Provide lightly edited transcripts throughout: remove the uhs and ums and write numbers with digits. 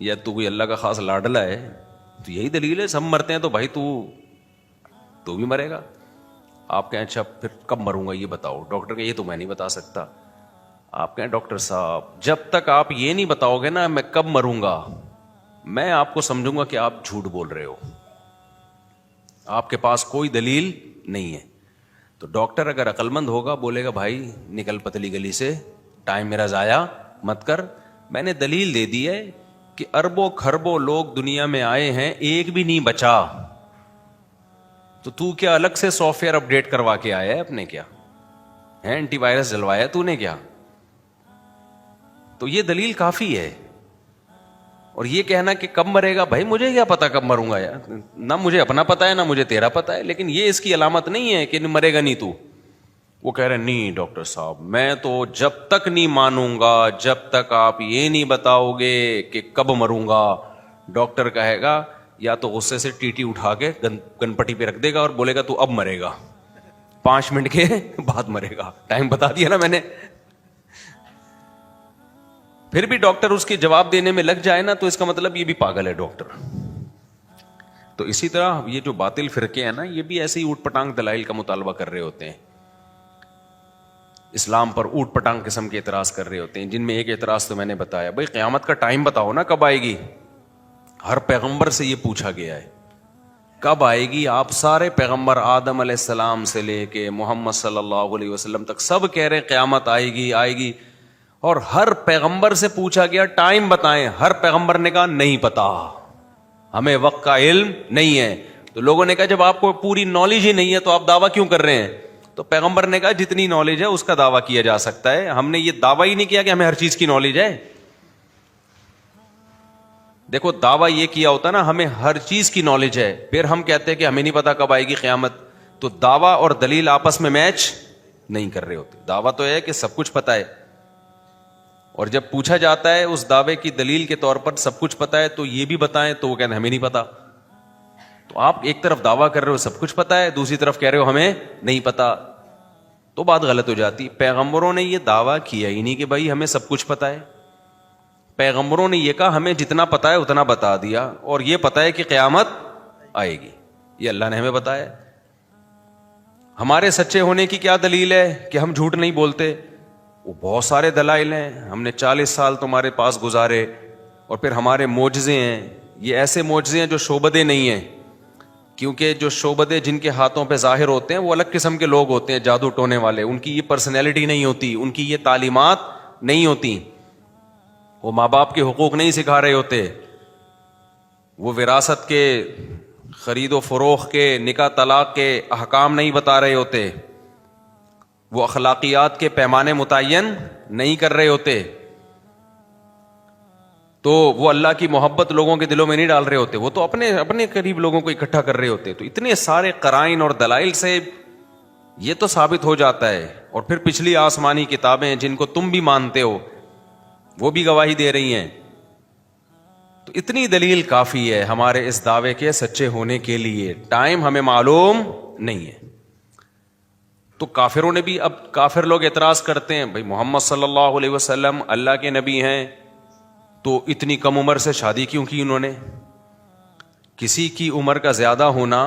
یا تو کوئی اللہ کا خاص لاڈلا ہے؟ تو یہی دلیل ہے، سب مرتے ہیں تو بھائی تو بھی مرے گا. آپ کہیں اچھا پھر کب مروں گا یہ بتاؤ. ڈاکٹر کہ یہ تو میں نہیں بتا سکتا. آپ کہیں ڈاکٹر صاحب جب تک آپ یہ نہیں بتاؤ گے نا میں کب مروں گا، میں آپ کو سمجھوں گا کہ آپ جھوٹ بول رہے ہو، آپ کے پاس کوئی دلیل نہیں ہے. تو ڈاکٹر اگر عقل مند ہوگا بولے گا بھائی نکل پتلی گلی سے، ٹائم میرا ضائع مت کر. میں نے دلیل دے دی ہے کہ اربوں کھربوں لوگ دنیا میں آئے ہیں، ایک بھی نہیں بچا. تو کیا الگ سے سافٹ ویئر اپڈیٹ کروا کے آیا ہے اپنے؟ کیا ہے اینٹی وائرس ڈلوایا تو نے کیا؟ تو یہ دلیل کافی ہے. اور یہ کہنا کہ کب مرے گا، بھائی مجھے کیا پتا کب مروں گا یار، نہ مجھے اپنا پتا ہے نہ مجھے تیرا پتا ہے. لیکن یہ اس کی علامت نہیں ہے کہ مرے گا نہیں تو. وہ کہہ رہے نہیں ڈاکٹر صاحب میں تو جب تک نہیں مانوں گا جب تک آپ یہ نہیں بتاؤ گے کہ کب مروں گا. ڈاکٹر کہے گا یا تو غصے سے ٹی اٹھا کے گن پٹی پہ رکھ دے گا اور بولے گا تو اب مرے گا، 5 منٹ کے بعد مرے گا، ٹائم بتا دیا نا میں نے. پھر بھی ڈاکٹر اس کے جواب دینے میں لگ جائے نا تو اس کا مطلب یہ بھی پاگل ہے ڈاکٹر. تو اسی طرح یہ جو باطل فرقے ہیں نا یہ بھی ایسے ہی اوٹ پٹانگ دلائل کا مطالبہ کر رہے ہوتے ہیں، اسلام پر اوٹ پٹانگ قسم کے اعتراض کر رہے ہوتے ہیں، جن میں ایک اعتراض تو میں نے بتایا، بھائی قیامت کا ٹائم بتاؤ نا کب آئے گی. ہر پیغمبر سے یہ پوچھا گیا ہے کب آئے گی. آپ سارے پیغمبر آدم علیہ السلام سے لے کے محمد صلی اللہ علیہ وسلم تک سب کہہ رہے قیامت آئے گی آئے گی. اور ہر پیغمبر سے پوچھا گیا ٹائم بتائیں، ہر پیغمبر نے کہا نہیں پتا، ہمیں وقت کا علم نہیں ہے. تو لوگوں نے کہا جب آپ کو پوری نالج ہی نہیں ہے تو آپ دعویٰ کیوں کر رہے ہیں؟ تو پیغمبر نے کہا جتنی نالج ہے اس کا دعویٰ کیا جا سکتا ہے، ہم نے یہ دعویٰ ہی نہیں کیا کہ ہمیں ہر چیز کی نالج ہے. دیکھو دعویٰ یہ کیا ہوتا نا ہمیں ہر چیز کی نالج ہے، پھر ہم کہتے ہیں کہ ہمیں نہیں پتا کب آئے گی قیامت. تو دعویٰ اور دلیل آپس میں میچ نہیں کر رہے ہوتے. دعویٰ تو ہے کہ سب کچھ پتا ہے، اور جب پوچھا جاتا ہے اس دعوے کی دلیل کے طور پر سب کچھ پتا ہے تو یہ بھی بتائیں، تو وہ کہتے ہیں ہمیں نہیں پتا. تو آپ ایک طرف دعویٰ کر رہے ہو سب کچھ پتا ہے، دوسری طرف کہہ رہے ہو ہمیں نہیں پتا، تو بات غلط ہو جاتی. پیغمبروں نے یہ دعویٰ کیا ہی نہیں کہ بھائی ہمیں سب کچھ پتا ہے. پیغمبروں نے یہ کہا ہمیں جتنا پتا ہے اتنا بتا دیا، اور یہ پتا ہے کہ قیامت آئے گی، یہ اللہ نے ہمیں بتایا. ہمارے سچے ہونے کی کیا دلیل ہے کہ ہم جھوٹ نہیں بولتے؟ وہ بہت سارے دلائل ہیں. ہم نے 40 سال تمہارے پاس گزارے، اور پھر ہمارے معجزے ہیں، یہ ایسے معجزے ہیں جو شعبدے نہیں ہیں، کیونکہ جو شعبدے جن کے ہاتھوں پہ ظاہر ہوتے ہیں وہ الگ قسم کے لوگ ہوتے ہیں، جادو ٹونے والے. ان کی یہ پرسنالٹی نہیں ہوتی، ان کی یہ تعلیمات نہیں ہوتی، وہ ماں باپ کے حقوق نہیں سکھا رہے ہوتے، وہ وراثت کے خرید و فروخت کے نکاح طلاق کے احکام نہیں بتا رہے ہوتے، وہ اخلاقیات کے پیمانے متعین نہیں کر رہے ہوتے، تو وہ اللہ کی محبت لوگوں کے دلوں میں نہیں ڈال رہے ہوتے، وہ تو اپنے قریب لوگوں کو اکٹھا کر رہے ہوتے. تو اتنے سارے قرائن اور دلائل سے یہ تو ثابت ہو جاتا ہے. اور پھر پچھلی آسمانی کتابیں جن کو تم بھی مانتے ہو وہ بھی گواہی دے رہی ہیں. تو اتنی دلیل کافی ہے ہمارے اس دعوے کے سچے ہونے کے لیے. ٹائم ہمیں معلوم نہیں ہے. تو کافروں نے بھی، اب کافر لوگ اعتراض کرتے ہیں بھائی محمد صلی اللہ علیہ وسلم اللہ کے نبی ہیں تو اتنی کم عمر سے شادی کیوں کی انہوں نے؟ کسی کی عمر کا زیادہ ہونا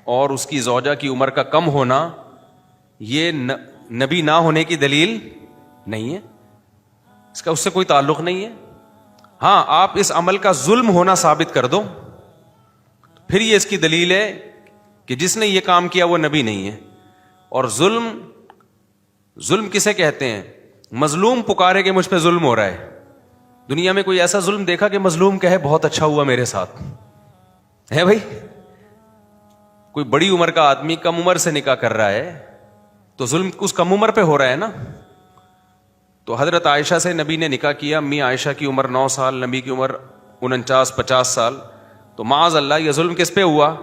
اور اس کی زوجہ کی عمر کا کم ہونا یہ نبی نہ ہونے کی دلیل نہیں ہے، اس سے کوئی تعلق نہیں ہے. ہاں آپ اس عمل کا ظلم ہونا ثابت کر دو، پھر یہ اس کی دلیل ہے کہ جس نے یہ کام کیا وہ نبی نہیں ہے. اور ظلم کسے کہتے ہیں؟ مظلوم پکارے کہ مجھ پہ ظلم ہو رہا ہے. دنیا میں کوئی ایسا ظلم دیکھا کہ مظلوم کہے بہت اچھا ہوا میرے ساتھ؟ ہے بھائی؟ کوئی بڑی عمر کا آدمی کم عمر سے نکاح کر رہا ہے تو ظلم اس کم عمر پہ ہو رہا ہے نا. تو حضرت عائشہ سے نبی نے نکاح کیا، امی عائشہ کی عمر 9 سال، نبی کی عمر 49-50 سال. تو معاذ اللہ یہ ظلم کس پہ ہوا؟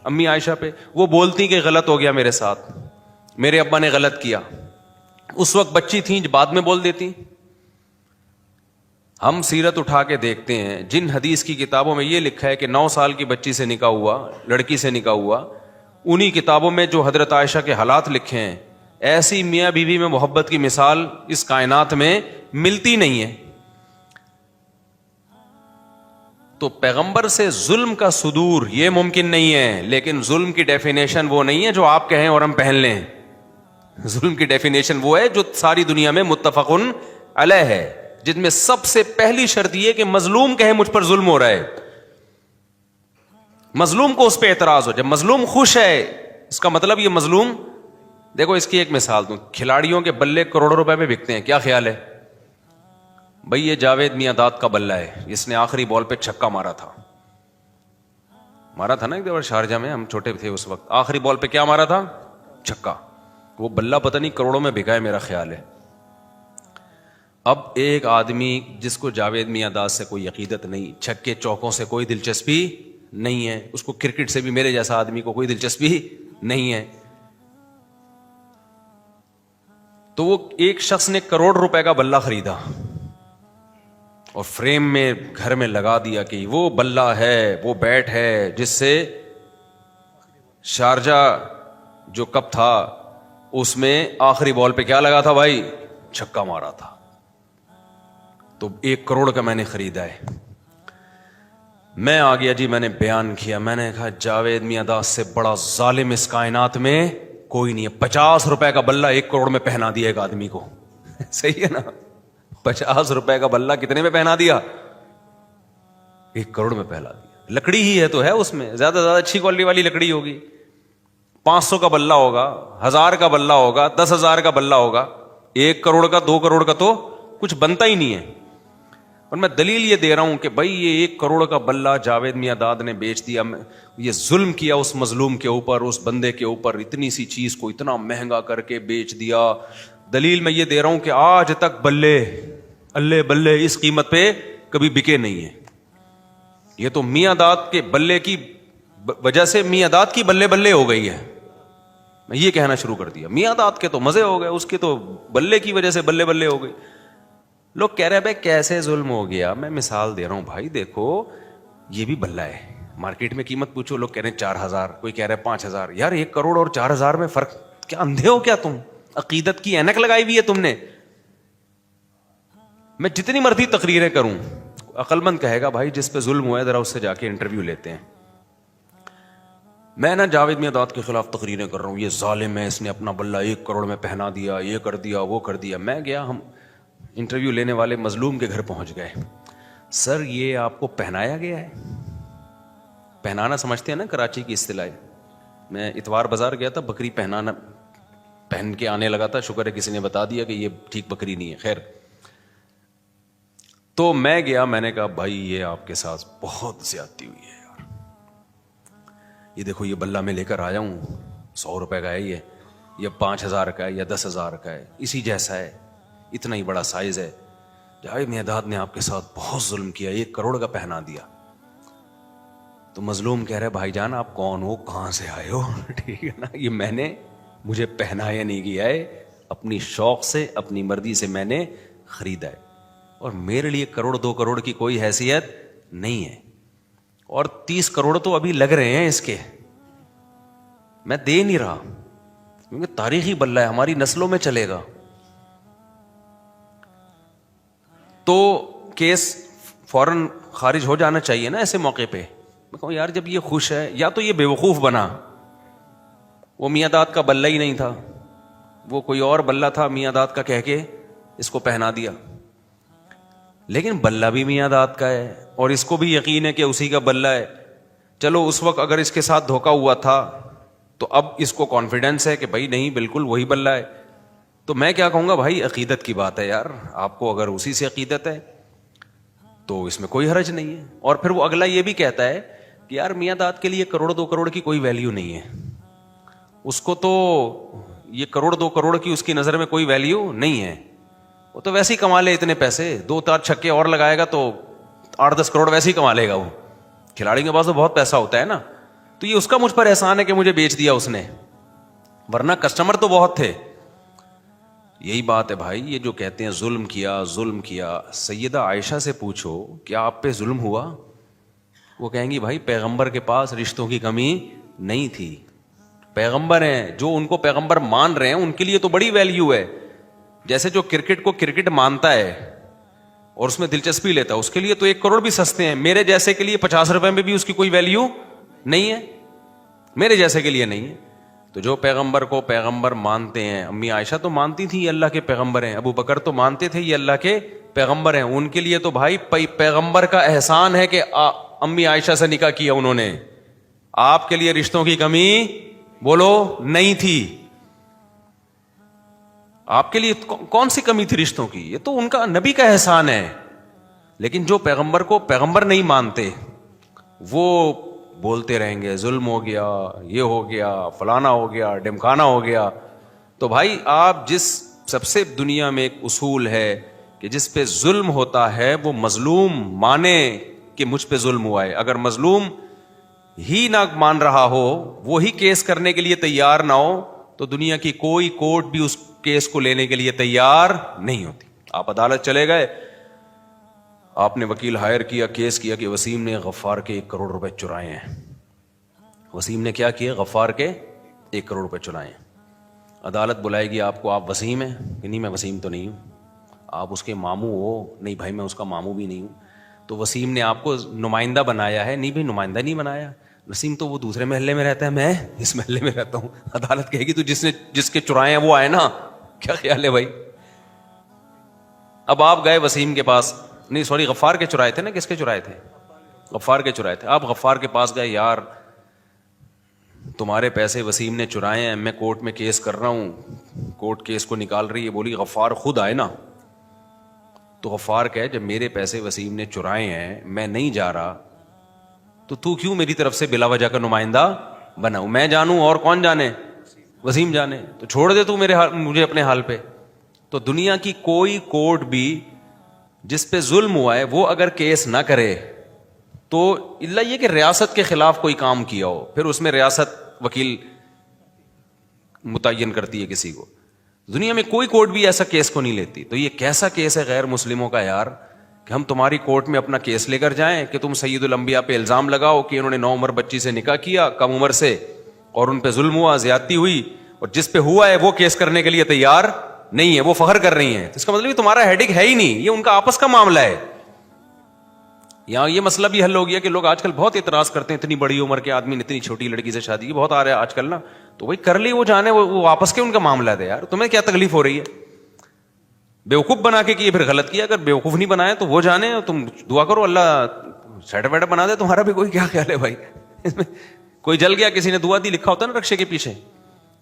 امی عائشہ پہ. وہ بولتی کہ غلط ہو گیا میرے ساتھ، میرے ابا نے غلط کیا. اس وقت بچی تھیں، بعد میں بول دیتی. ہم سیرت اٹھا کے دیکھتے ہیں، جن حدیث کی کتابوں میں یہ لکھا ہے کہ 9 سال کی بچی سے نکاح ہوا، لڑکی سے نکاح ہوا، انہی کتابوں میں جو حضرت عائشہ کے حالات لکھے ہیں، ایسی میاں بیوی میں محبت کی مثال اس کائنات میں ملتی نہیں ہے. تو پیغمبر سے ظلم کا صدور یہ ممکن نہیں ہے، لیکن ظلم کی ڈیفینیشن وہ نہیں ہے جو آپ کہیں اور ہم پہن لیں. ظلم کی ڈیفینیشن وہ ہے جو ساری دنیا میں متفقن علیہ ہے، جن میں سب سے پہلی شرط یہ کہ مظلوم کہے مجھ پر ظلم ہو رہا ہے، مظلوم کو اس پہ اعتراض ہو. جب مظلوم خوش ہے اس کا مطلب یہ مظلوم. دیکھو اس کی ایک مثال دوں، کھلاڑیوں کے بلے کروڑوں روپے میں بکتے ہیں، کیا خیال ہے بھائی؟ یہ جاوید میاں داد کا بلہ ہے، اس نے آخری بال پہ چھکا مارا تھا نا ایک دفعہ شارجہ میں، ہم چھوٹے تھے اس وقت. آخری بال پہ کیا مارا تھا؟ چھکا. وہ بلہ پتہ نہیں کروڑوں میں بکا ہے میرا خیال ہے. اب ایک آدمی جس کو جاوید میاں داد سے کوئی عقیدت نہیں، چھکے چوکوں سے کوئی دلچسپی نہیں ہے، اس کو کرکٹ سے بھی میرے جیسا آدمی کو کوئی دلچسپی نہیں ہے، تو وہ ایک شخص نے کروڑ روپے کا بلہ خریدا اور فریم میں گھر میں لگا دیا کہ وہ بلہ ہے، وہ بیٹ ہے جس سے شارجہ جو کپ تھا اس میں آخری بال پہ کیا لگا تھا بھائی؟ چھکا مارا تھا. تو 1 کروڑ کا میں نے خریدا ہے. میں آ گیا جی، میں نے بیان کیا، میں نے کہا جاوید میاں داد سے بڑا ظالم اس کائنات میں کوئی نہیں ہے. 50 روپے کا بلہ 1 کروڑ میں پہنا دیا ایک آدمی کو. صحیح ہے نا؟ 50 روپے کا بلہ کتنے میں پہنا دیا؟ 1 کروڑ میں پہنا دیا. لکڑی ہی ہے تو ہے، اس میں زیادہ زیادہ اچھی کوالٹی والی لکڑی ہوگی. 500 کا بلہ ہوگا، 1000 کا بلہ ہوگا، 10,000 کا بلہ ہوگا. 1 کروڑ کا 2 کروڑ کا تو کچھ بنتا ہی نہیں ہے. اور میں دلیل یہ دے رہا ہوں کہ بھائی یہ 1 کروڑ کا بلہ جاوید میاں داد نے بیچ دیا، یہ ظلم کیا اس مظلوم کے اوپر، اس بندے کے اوپر، اتنی سی چیز کو اتنا مہنگا کر کے بیچ دیا. دلیل میں یہ دے رہا ہوں کہ آج تک بلے اللہ بلے اس قیمت پہ کبھی بکے نہیں ہیں. یہ تو میاں داد کے بلے کی وجہ سے میاں داد کی بلے بلے ہو گئی ہے. میں یہ کہنا شروع کر دیا میاں داد کے تو مزے ہو گئے، اس کے تو بلے کی وجہ سے بلے بلے ہو گئی. لوگ کہہ رہے ہیں بھائی کیسے ظلم ہو گیا؟ میں مثال دے رہا ہوں بھائی، دیکھو یہ بھی بلہ ہے، مارکیٹ میں قیمت پوچھو، لوگ کہہ رہے ہیں 4,000، کوئی کہہ رہے ہیں 5,000. یار 1 کروڑ اور 4,000 میں فرق؟ کیا اندھے ہو کیا تم؟ عقیدت کی اینک لگائی ہوئی ہے تم نے. میں جتنی مرضی تقریریں کروں، عقل مند کہے گا بھائی جس پہ ظلم ہوا ہے ذرا اس سے جا کے انٹرویو لیتے ہیں. میں نا جاوید میاں داد کے خلاف تقریریں کر رہا ہوں، یہ ظالم ہے، اس نے اپنا بلہ 1 کروڑ میں پہنا دیا، یہ کر دیا، وہ کر دیا. میں گیا، ہم انٹرویو لینے والے مظلوم کے گھر پہنچ گئے. سر یہ آپ کو پہنایا گیا ہے؟ پہنانا سمجھتے ہیں نا کراچی کی اصطلاح. میں اتوار بازار گیا تھا، بکری پہن کے آنے لگا تھا، شکر ہے کسی نے بتا دیا کہ یہ ٹھیک بکری نہیں ہے. خیر، تو میں گیا، میں نے کہا بھائی یہ آپ کے ساتھ بہت زیادتی ہوئی ہے یار. یہ دیکھو یہ بلہ میں لے کر آیا ہوں، 100 روپے کا ہے، یہ 5,000 کا ہے یا 10,000 کا ہے، اسی جیسا ہے، اتنا ہی بڑا سائز ہے. جاوید میاں داد نے آپ کے ساتھ بہت ظلم کیا، 1 کروڑ کا پہنا دیا. تو مظلوم کہہ رہے بھائی جان آپ کون ہو، کہاں سے آئے ہو؟ ٹھیک ہے نا، یہ میں نے مجھے پہنایا نہیں گیا ہے، اپنی شوق سے اپنی مرضی سے میں نے خریدا ہے، اور میرے لیے 1 کروڑ 2 کروڑ کی کوئی حیثیت نہیں ہے. اور 30 کروڑ تو ابھی لگ رہے ہیں اس کے، میں دے نہیں رہا کیونکہ تاریخی بلہ ہے، ہماری نسلوں میں چلے گا. تو کیس فوراً خارج ہو جانا چاہیے نا ایسے موقع پہ. میں کہوں یار جب یہ خوش ہے، یا تو یہ بے وقوف بنا، وہ میاں داد کا بلہ ہی نہیں تھا، وہ کوئی اور بلہ تھا میاں داد کا کہہ کے اس کو پہنا دیا. لیکن بلہ بھی میاں داد کا ہے اور اس کو بھی یقین ہے کہ اسی کا بلہ ہے. چلو اس وقت اگر اس کے ساتھ دھوکا ہوا تھا تو اب اس کو کانفیڈنس ہے کہ بھائی نہیں بالکل وہی بلہ ہے. تو میں کیا کہوں گا بھائی عقیدت کی بات ہے یار، آپ کو اگر اسی سے عقیدت ہے تو اس میں کوئی حرج نہیں ہے. اور پھر وہ اگلا یہ بھی کہتا ہے کہ یار میاں داد کے لیے 1 کروڑ 2 کروڑ کی کوئی ویلیو نہیں ہے، اس کو تو یہ 1 کروڑ 2 کروڑ کی اس کی نظر میں کوئی ویلیو نہیں ہے، وہ تو ویسے ہی کما لے اتنے پیسے، 2-4 چھکے اور لگائے گا تو 8-10 کروڑ ویسے ہی کما لے گا. وہ کھلاڑی کے پاس تو بہت پیسہ ہوتا ہے نا، تو یہ اس کا مجھ پر احسان ہے کہ مجھے بیچ دیا اس نے، ورنہ کسٹمر تو بہت تھے. یہی بات ہے بھائی، یہ جو کہتے ہیں ظلم کیا ظلم کیا، سیدہ عائشہ سے پوچھو کیا آپ پہ ظلم ہوا؟ وہ کہیں گی بھائی پیغمبر کے پاس رشتوں کی کمی نہیں تھی، پیغمبر ہیں، جو ان کو پیغمبر مان رہے ہیں ان کے لیے تو بڑی ویلیو ہے. جیسے جو کرکٹ کو کرکٹ مانتا ہے اور اس میں دلچسپی لیتا ہے, اس کے لیے تو 1 کروڑ بھی سستے ہیں. میرے جیسے کے لیے 50 روپے میں بھی اس کی کوئی ویلیو نہیں ہے, میرے جیسے کے لیے نہیں ہے. تو جو پیغمبر کو پیغمبر مانتے ہیں, امی عائشہ تو مانتی تھی یہ اللہ کے پیغمبر ہیں, ابو بکر تو مانتے تھے یہ اللہ کے پیغمبر ہیں, ان کے لیے تو بھائی پیغمبر کا احسان ہے کہ امی عائشہ سے نکاح کیا انہوں نے. آپ کے لیے رشتوں کی کمی بولو نہیں تھی. آپ کے لیے کون سی کمی تھی رشتوں کی؟ یہ تو ان کا نبی کا احسان ہے. لیکن جو پیغمبر کو پیغمبر نہیں مانتے وہ بولتے رہیں گے ظلم ہو گیا, یہ ہو گیا, فلانا ہو گیا, ڈمکانا ہو گیا. تو بھائی آپ جس سب سے دنیا میں ایک اصول ہے کہ جس پہ ظلم ہوتا ہے وہ مظلوم مانے کہ مجھ پہ ظلم ہوا ہے. اگر مظلوم ہی نہ مان رہا ہو, وہی کیس کرنے کے لیے تیار نہ ہو, تو دنیا کی کوئی کورٹ بھی اس کیس کو لینے کے لیے تیار نہیں ہوتی. آپ عدالت چلے گئے, آپ نے وکیل ہائر کیا, کیس کیا کہ وسیم نے غفار کے 1 کروڑ روپے چرائے ہیں. وسیم نے کیا کیا؟ غفار کے 1 کروڑ روپے چرائے ہیں. عدالت بلائے گی آپ کو, آپ وسیم ہیں کہ نہیں؟ میں وسیم تو نہیں ہوں. آپ اس کے ماموں ہو؟ نہیں بھائی میں اس کا ماموں بھی نہیں ہوں. تو وسیم نے آپ کو نمائندہ بنایا ہے؟ نہیں بھائی نمائندہ نہیں بنایا. وسیم تو وہ دوسرے محلے میں رہتا ہے, میں اس محلے میں رہتا ہوں. عدالت کہے گی تو جس کے چرائے ہیں وہ آئے نا. کیا خیال ہے بھائی؟ اب آپ گئے وسیم کے پاس, نہیں سوری غفار کے چرائے تھے نا, کس کے چرائے تھے؟ غفار کے چرائے تھے. آپ غفار کے پاس گئے, یار تمہارے پیسے وسیم نے چرائے ہیں, میں کورٹ میں کیس کر رہا ہوں, کورٹ کیس کو نکال رہی ہے. بولی غفار خود آئے نا. تو غفار کہے جب میرے پیسے وسیم نے چرائے ہیں, میں نہیں جا رہا, تو کیوں میری طرف سے بلا وجہ کا نمائندہ بنا؟ میں جانوں اور کون جانے؟ وسیم جانے. تو چھوڑ دے تو مجھے اپنے حال پہ. تو دنیا کی کوئی کورٹ بھی جس پہ ظلم ہوا ہے وہ اگر کیس نہ کرے, تو اللہ یہ کہ ریاست کے خلاف کوئی کام کیا ہو, پھر اس میں ریاست وکیل متعین کرتی ہے کسی کو. دنیا میں کوئی کورٹ بھی ایسا کیس کو نہیں لیتی. تو یہ کیسا کیس ہے غیر مسلموں کا یار, کہ ہم تمہاری کورٹ میں اپنا کیس لے کر جائیں کہ تم سید الانبیاء پہ الزام لگاؤ کہ انہوں نے 9 عمر بچی سے نکاح کیا کم عمر سے, اور ان پہ ظلم ہوا, زیادتی ہوئی, اور جس پہ ہوا ہے وہ کیس کرنے کے لیے تیار نہیں ہے, وہ فخر کر رہی ہیں. اس کا مطلب تمہارا ہیڈک ہے ہی نہیں, یہ ان کا آپس کا معاملہ ہے. یہاں یہ مسئلہ بھی حل ہو گیا کہ لوگ آج کل بہت اعتراض کرتے ہیں, اتنی بڑی عمر کے آدمی نے اتنی چھوٹی لڑکی سے شادی کی, بہت آ رہا ہے آج کل نا. تو وہی کر لی, وہ جانے, وہ آپس کے ان کا معاملہ ہے یار, تمہیں کیا تکلیف ہو رہی ہے؟ بیوقوف بنا کے کیے پھر غلط کیا, اگر بیوقوف نہیں بنائے تو وہ جانے, تم دعا کرو اللہ سیٹ ویٹ بنا دے تمہارا بھی. کوئی کیا خیال ہے بھائی؟ کوئی جل گیا, کسی نے دعا دی, لکھا ہوتا ہے نا رکشے کے پیچھے.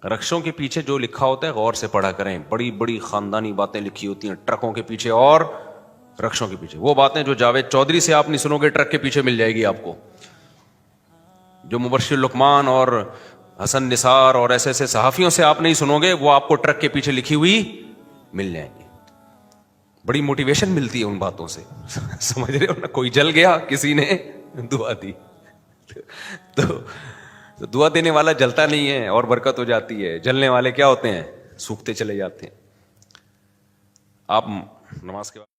رکشوں کے پیچھے جو لکھا ہوتا ہے غور سے پڑھا کریں, بڑی بڑی خاندانی باتیں لکھی ہوتی ہیں ٹرکوں کے پیچھے اور رکشوں کے پیچھے. وہ باتیں جو جاوید چودھری سے آپ نہیں سنو گے, ٹرک کے پیچھے مل جائے گی آپ کو. جو مبشر لقمان اور حسن نثار اور ایسے ایسے صحافیوں سے آپ نہیں سنو گے, وہ آپ کو ٹرک کے پیچھے لکھی ہوئی مل جائیں گی. بڑی موٹیویشن ملتی ہے ان باتوں سے, سمجھ رہے ہو نا. کوئی جل گیا, کسی نے دعا دی, تو دعا دینے والا جلتا نہیں ہے اور برکت ہو جاتی ہے, جلنے والے کیا ہوتے ہیں؟ سوکھتے چلے جاتے ہیں. آپ نماز کے بعد